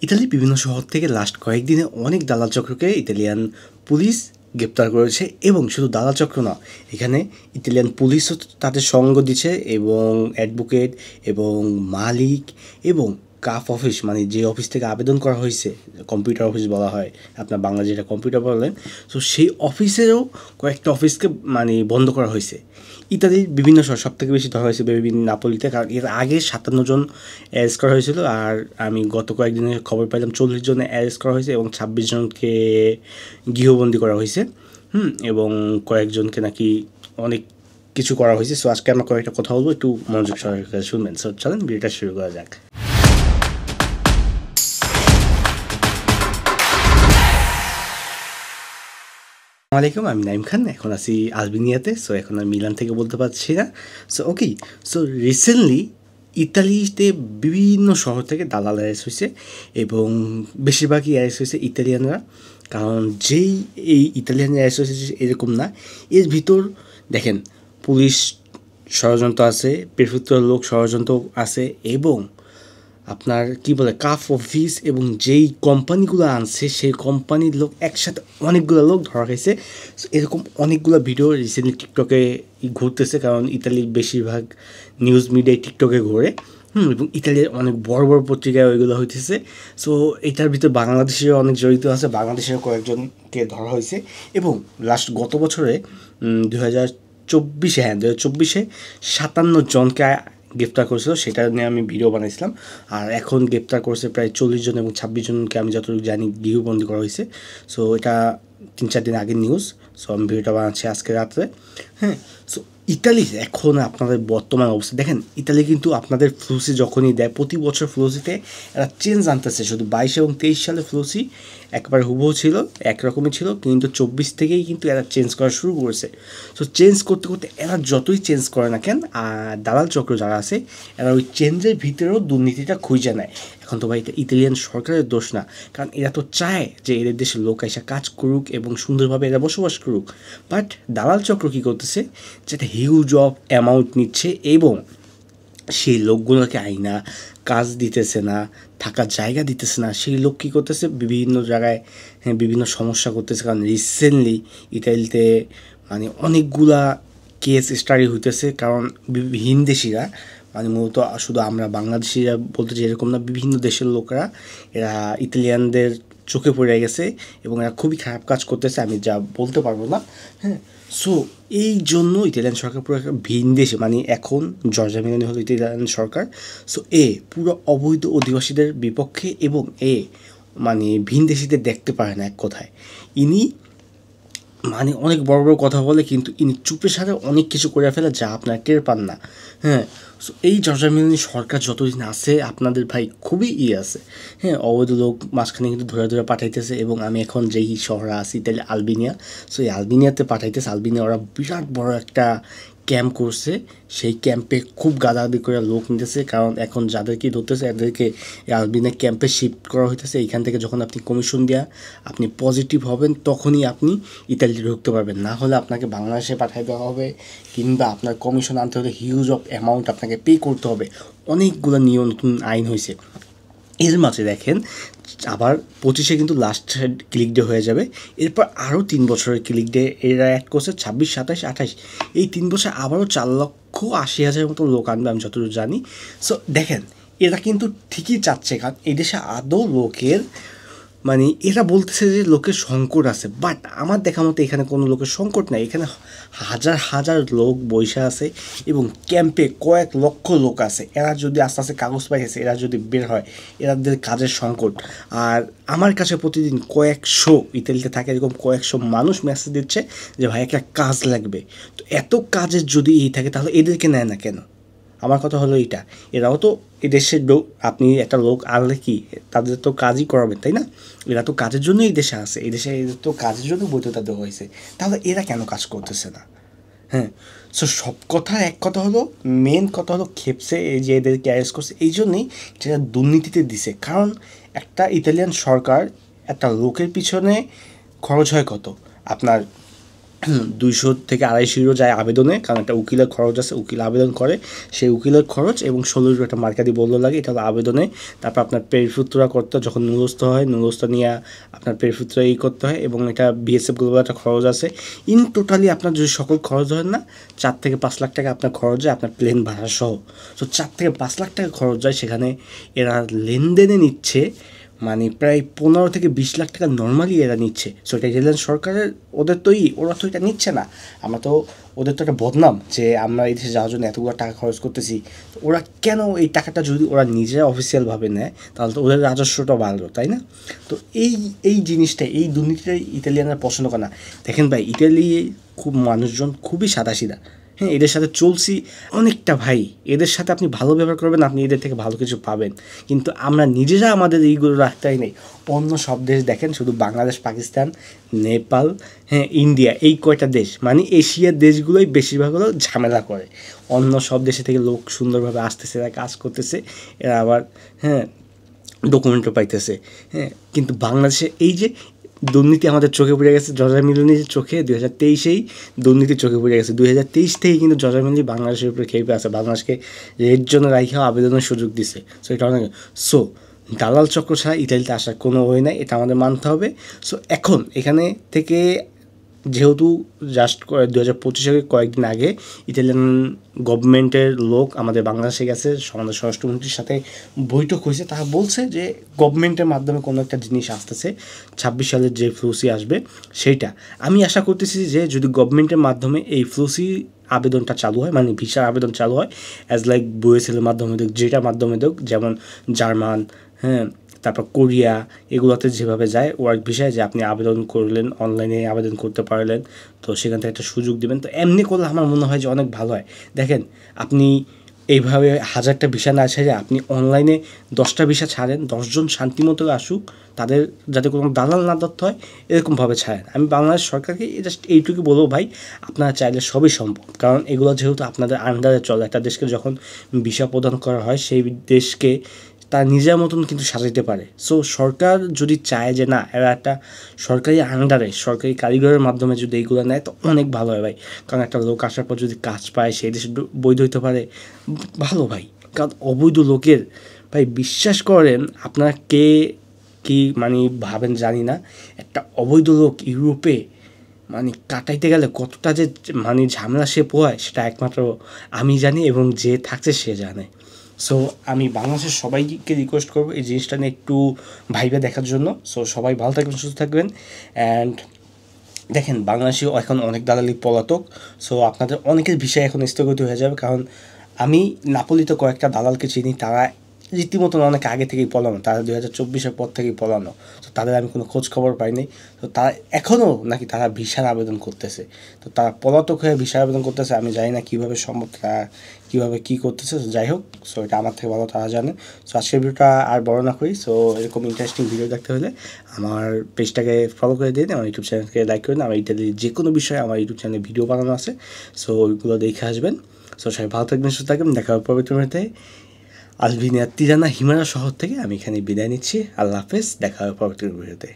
ইতালির বিভিন্ন শহর থেকে লাস্ট কয়েকদিনে অনেক দালাল চক্রকে ইতালিয়ান পুলিশ গ্রেপ্তার করেছে এবং শুধু দালাল চক্র না, এখানে ইতালিয়ান পুলিশও তাদের সঙ্গ দিচ্ছে এবং অ্যাডভোকেট এবং মালিক এবং কাফ অফিস, মানে যে অফিস থেকে আবেদন করা হয়েছে, কম্পিউটার অফিস বলা হয়, আপনার বাংলা যেটা কম্পিউটার বলেন, তো সেই অফিসেরও কয়েকটা অফিসকে মানে বন্ধ করা হয়েছে। ইত্যাদির বিভিন্ন শহর সবথেকে বেশি ধরা হয়েছে বিভিন্ন নাপোলিতে, কারণ এর আগে 57 জন অ্যারেস্ট করা হয়েছিল, আর আমি গত কয়েকদিনে খবর পাইলাম 40 জন অ্যারেস্ট করা হয়েছে এবং 26 জনকে গৃহবন্দী করা হয়েছে। এবং কয়েকজনকে নাকি অনেক কিছু করা হয়েছে। সো আজকে আমরা কয়েকটা কথা বলবো, একটু মনোযোগ সহকারে শুনবেন। সো চলেন ভিডিওটা শুরু করা যাক। আসসালামাইকুম, আমি নাইম খান, এখন আছি আলবেনিয়াতে। সো এখন আমি মিলান থেকে বলতে পারছি না। সো ওকে, সো রিসেন্টলি ইতালিতে বিভিন্ন শহর থেকে দালাল অ্যারেস্ট হয়েছে এবং বেশিরভাগই অ্যারেস্ট হয়েছে ইতালিয়ানরা। কারণ যেই এই ইতালিয়ান অ্যারেস্ট হয়েছে এরকম না, এর ভিতর দেখেন পুলিশ ষড়যন্ত্র আছে, প্রেফেক্টর লোক ষড়যন্ত্র আছে এবং আপনার কি বলে কাফ অফিস এবং যেই কোম্পানিগুলো আনছে সেই কোম্পানির লোক একসাথে অনেকগুলো লোক ধরা গেছে। এরকম অনেকগুলো ভিডিও রিসেন্টলি টিকটকে ঘুরতেছে, কারণ ইতালির বেশিরভাগ নিউজ মিডিয়ায় টিকটকে ঘোরে এবং ইতালির অনেক বড় বড় পত্রিকায় ওইগুলো হইতেছে। সো এটার ভিতর বাংলাদেশের অনেক জড়িত আছে, বাংলাদেশের কয়েকজনকে ধরা হয়েছে এবং লাস্ট গত বছরে 2024 57 জনকে গ্রেপ্তার করেছিল, সেটা নিয়ে আমি ভিডিও বানাইছিলাম। আর এখন গ্রেপ্তার করেছে প্রায় 40 জন এবং 26 জনকে আমি যতটুকু জানি গৃহবন্দী করা হয়েছে। সো এটা 3-4 দিন আগের নিউজ। সো আমি ভিডিওটা বানাচ্ছি আজকে রাত্রে। সো ইতালি এখন আপনাদের বর্তমান অবস্থা দেখেন, ইতালি কিন্তু আপনাদের ফ্লুসি যখনই দেয় প্রতি বছর ফ্লুসিতে এরা চেঞ্জ আনতেছে। শুধু 22 এবং 23 সালে ফ্লুসি একবার হুবহু ছিল, একরকমই ছিল, কিন্তু 24 থেকেই কিন্তু এরা চেঞ্জ করা শুরু করেছে। সো চেঞ্জ করতে করতে এরা যতই চেঞ্জ করে না কেন, আর দালাল চক্র যারা আছে এরা ওই চেঞ্জের ভিতরেও দুর্নীতিটা খুঁজে নেয়। এখন তো ভাই এটা ইতালিয়ান সরকারের দোষ না, কারণ এরা তো চায় যে এদের দেশের লোক এসে কাজ করুক এবং সুন্দরভাবে এরা বসবাস করুক। বাট দালাল চক্র কী করতেছে, যেটা হিউজ অফ অ্যামাউন্ট নিচ্ছে এবং সেই লোকগুলোকে আইনা কাজ দিতেছে না, থাকার জায়গা দিতেছে না। সেই লোক কী করতেছে, বিভিন্ন জায়গায় বিভিন্ন সমস্যা করতেছে। কারণ রিসেন্টলি ইতালিতে মানে অনেকগুলা কেস স্টাডি হইতেছে, কারণ ভিনদেশিরা মানে মূলত শুধু আমরা বাংলাদেশিরা বলতে চাই এরকম না, বিভিন্ন দেশের লোকরা এরা ইতালিয়ানদের চোখে পড়ে গেছে এবং এরা খুবই খারাপ কাজ করতেছে, আমি যা বলতে পারবো না। সো এই জন্য ইতালিয়ান সরকার পুরো একটা ভিনদেশে, মানে এখন জর্জা মেলোনি হলো ইতালিয়ান সরকার। সো পুরো অবৈধ অধিবাসীদের বিপক্ষে এবং মানে ভিনদেশিদের দেখতে পারে না। এক কথায় ইনি মানে অনেক বড় বড় কথা বলে, কিন্তু ইনি চুপে সারে অনেক কিছু করে ফেলে যা আপনারা টের পান না। সো এই জর্জা মেলোনি সরকার যতদিন আছে আপনাদের ভাই খুবই আছে। অবৈধ লোক মাঝখানে কিন্তু ধরে ধরে পাঠাইতেছে এবং আমি এখন যেই শহরে আছি তাহলে আলবেনিয়া, সো এই আলবেনিয়াতে পাঠাইতেছে। আলবেনিয়া ওরা বিরাট বড় একটা ক্যাম্প করছে, সেই ক্যাম্পে খুব গাদাগাদি করে লোক নিতেছে, কারণ এখন যাদেরকে ধরতেছে এদেরকে আলবেনিয়া ক্যাম্পে শিফট করা হইতেছে। এইখান থেকে যখন আপনি কমিশন দেওয়া আপনি পজিটিভ হবেন তখনই আপনি ইতালিতে ঢুকতে পারবেন, না হলে আপনাকে বাংলাদেশে পাঠিয়ে দেওয়া হবে, কিংবা আপনার কমিশন আনতে হলে হিউজ অফ অ্যামাউন্ট আপনাকে পে করতে হবে। অনেকগুলো নিয়ম নতুন আইন হয়েছে। এর মাঝে দেখেন আবার 25-এ কিন্তু লাস্ট ক্লিক ডে হয়ে যাবে, এরপর আরও 3 বছরের ক্লিক ডে এরা অ্যাড করছে, 26, 27, 28। এই 3 বছর আবারও 4,80,000 মতো লোক আনবে আমি যতটুকু জানি। সো দেখেন এরা কিন্তু ঠিকই চাচ্ছে, কারণ এদেশে আদৌ লোকের মানে এরা বলতেছে যে লোকের সংকট আছে, বাট আমার দেখা মতো এখানে কোনো লোকের সংকট নাই। এখানে হাজার হাজার লোক বৈশা আছে এবং ক্যাম্পে কয়েক লক্ষ লোক আছে। এরা যদি আস্তে আস্তে কাগজ পাইছে, এরা যদি বের হয়, এরাদের কাজের সংকট। আর আমার কাছে প্রতিদিন কয়েকশো ইতালিতে থাকে এরকম কয়েকশো মানুষ মেসেজ দিচ্ছে যে ভাই একটা কাজ লাগবে। তো এত কাজের যদি থাকে তাহলে এদেরকে নেয় না কেন? আমার কথা হলো এইটা, এরাও তো এদেশের লোক, আপনি একটা লোক আনলে কি তাদের তো কাজই করাবেন, তাই না? এরা তো কাজের জন্য এই দেশে আসে, এই দেশে এদের তো কাজের জন্য বৈধতা দেওয়া হয়েছে, তাহলে এরা কেন কাজ করতেছে না? সো সব কথা এক কথা হলো, মেন কথা হলো খেপসে এই যে এদেরকে অ্যারেস্ট করছে এই জন্যই যেটা দুর্নীতিতে দিছে। কারণ একটা ইতালিয়ান সরকার একটা লোকের পিছনে খরচ হয় কত, আপনার 200 থেকে 250 ইউরো যায় আবেদনে, কারণ একটা উকিলের খরচ আছে, উকিল আবেদন করে সেই উকিলের খরচ এবং 16 ইউরো একটা মার্কাদি বলল লাগে, এটা হলো আবেদনে। তারপর আপনার পেরিফুত্রা করতে যখন নুরস্থ হয়, নুরস্থ নিয়ে আপনার পেরিফুত্রা করতে হয়, এবং এটা বিএসএফ গ্লোবাল একটা খরচ আছে। ইন টোটালি আপনার যদি সকল খরচ ধরেন না, 4 থেকে 5 লাখ টাকা আপনার খরচ যায়, আপনার প্লেন ভাড়া সহ। তো 4 থেকে 5 লাখ টাকা খরচ যায়, সেখানে এরা লেনদেনে নিচ্ছে মানে প্রায় 15 থেকে 20 লাখ টাকা নর্মালি এরা নিচ্ছে। সো এটা ইটালিয়ান সরকারের, ওদের তো ওরা তো এটা নিচ্ছে না। আমরা তো ওদের তো একটা বদনাম যে আমরা এই দেশে যাওয়ার জন্য এতগুলো টাকা খরচ করতেছি। ওরা কেন এই টাকাটা যদি ওরা নিজেরা অফিসিয়ালভাবে নেয়, তাহলে তো ওদের রাজস্বটা বাড়লো, তাই না? তো এই জিনিসটা, এই দুর্নীতিটাই ইতালিয়ানরা পছন্দ করে না। দেখেন ভাই, ইতালি খুব মানুষজন খুবই সাদাসিধা। হ্যাঁ, এদের সাথে চলছি অনেকটা ভাই, এদের সাথে আপনি ভালো ব্যবহার করবেন, আপনি এদের থেকে ভালো কিছু পাবেন। কিন্তু আমরা নিজেরা আমাদের এইগুলো রাখতেই নেই। অন্য সব দেশ দেখেন, শুধু বাংলাদেশ, পাকিস্তান, নেপাল, হ্যাঁ, ইন্ডিয়া, এই কয়টা দেশ মানে এশিয়ার দেশগুলোই বেশিরভাগ হলো ঝামেলা করে। অন্য সব দেশে থেকে লোক সুন্দরভাবে আসতেছে, এরা কাজ করতেছে, এরা আবার হ্যাঁ ডকুমেন্টও পাইতেছে। হ্যাঁ, কিন্তু বাংলাদেশে এই যে দুর্নীতি আমাদের চোখে পড়ে গেছে, জর্জা মিলনির চোখে 2023-এই দুর্নীতি চোখে পড়ে গেছে। 2023 থেকে কিন্তু জর্জা মিলনি বাংলাদেশের উপরে খেপে আছে, বাংলাদেশকে রেড জোনে রাইখা আবেদনের সুযোগ দিছে। সো এটা অনেক, সো দালাল চক্র ছাড়া ইতালিতে আসার কোনো ওয়ে নাই, এটা আমাদের মানতে হবে। সো এখন এখানে থেকে যেহেতু জাস্ট 2025-এর কয়েকদিন আগে ইতালিয়ান গভর্নমেন্টের লোক আমাদের বাংলাদেশে গেছে, আমাদের স্বরাষ্ট্রমন্ত্রীর সাথে বৈঠক হয়েছে, তারা বলছে যে গভর্নমেন্টের মাধ্যমে কোনো একটা জিনিস আসতেছে, 26 সালের যে ফ্লুসি আসবে সেইটা। আমি আশা করতেছি যে যদি গভর্নমেন্টের মাধ্যমে এই ফ্লুসি আবেদনটা চালু হয়, মানে ভিসার আবেদন চালু হয়, অ্যাজ লাইক বুয়েসেলের মাধ্যমে হোক, যেটার মাধ্যমে হোক, যেমন জার্মান, হ্যাঁ, তারপর কোরিয়া, এগুলোতে যেভাবে যায় ওয়ার্ক ভিসায়, যে আপনি আবেদন করলেন, অনলাইনে আবেদন করতে পারলেন, তো সেখান থেকে একটা সুযোগ দেবেন। তো এমনি করলে আমার মনে হয় যে অনেক ভালো হয়। দেখেন, আপনি এইভাবে 1000টা ভিসা না ছেড়ে আপনি অনলাইনে 10টা ভিসা ছাড়েন, 10 জন শান্তিমতো আসুক, তাদের যাতে কোনো দালাল না ধরতে হয়, এরকমভাবে ছাড়েন। আমি বাংলাদেশ সরকারকে জাস্ট এইটুকু বলবো, ভাই আপনারা চাইলে সবই সম্ভব, কারণ এগুলো যেহেতু আপনাদের আন্ডারে চলে। একটা দেশকে যখন ভিসা প্রদান করা হয়, সেই দেশকে তার নিজের মতন কিন্তু সাজাইতে পারে। সো সরকার যদি চায় যে না, এরা একটা সরকারি আন্ডারে, সরকারি কারিগরের মাধ্যমে যদি এইগুলো নেয়, তো অনেক ভালো হয় ভাই। কারণ একটা লোক আসার পর যদি কাজ পায়, সেই দেশে বৈধ হইতে পারে, ভালো ভাই। কারণ অবৈধ লোকের, ভাই বিশ্বাস করেন, আপনারা কে কি মানে ভাবেন জানি না, একটা অবৈধ লোক ইউরোপে মানে কাটাইতে গেলে কতটা যে মানে ঝামেলা সে পোহায়, সেটা একমাত্র আমি জানি এবং যে থাকছে সে জানে। সো আমি বাংলাদেশের সবাইকে রিকোয়েস্ট করবো এই জিনিসটা নিয়ে একটু ভাইবে দেখার জন্য। সো সবাই ভালো থাকবেন, সুস্থ থাকবেন। অ্যান্ড দেখেন, বাংলাদেশেও এখন অনেক দালালি পলাতক। সো আপনাদের অনেকের বিষয় এখন স্থগিত হয়ে যাবে, কারণ আমি নাপোলিতে কয়েকটা দালালকে চিনি, তারা রীতিমতন অনেক আগে থেকেই পলানো, তারা 2024-এর পর থেকেই পলানো। তো তাদের আমি কোনো খোঁজ খবর পাইনি। তো তারা এখনও নাকি তারা ভিসার আবেদন করতেছে। তো তারা পলাতক হয়ে ভিসার আবেদন করতেছে, আমি জানি না কীভাবে সম্ভব, তারা কীভাবে কী করতেছে। যাই হোক, সো এটা আমার থেকে ভালো তারা জানে। সো আজকের ভিডিওটা আর বড় না করি। সো এরকম ইন্টারেস্টিং ভিডিও দেখতে হলে আমার পেজটাকে ফলো করে দিন, আমার ইউটিউব চ্যানেলকে লাইক করে দিন। আমার ইত্যাদি যে কোনো বিষয়ে আমার ইউটিউব চ্যানেলে ভিডিও বানানো আছে, সো ওইগুলো দেখে আসবেন। সো সবাই ভালো থাকবেন, সুস্থ থাকবেন। দেখা হবে পরবর্তী ভিডিওতে। আলভিনিয়া তিরানা হিমালয় শহর থেকে আমি এখানে বিদায় নিচ্ছি। আল্লাহ হাফেজ, দেখা হবে পরবর্তী ভিডিওতে।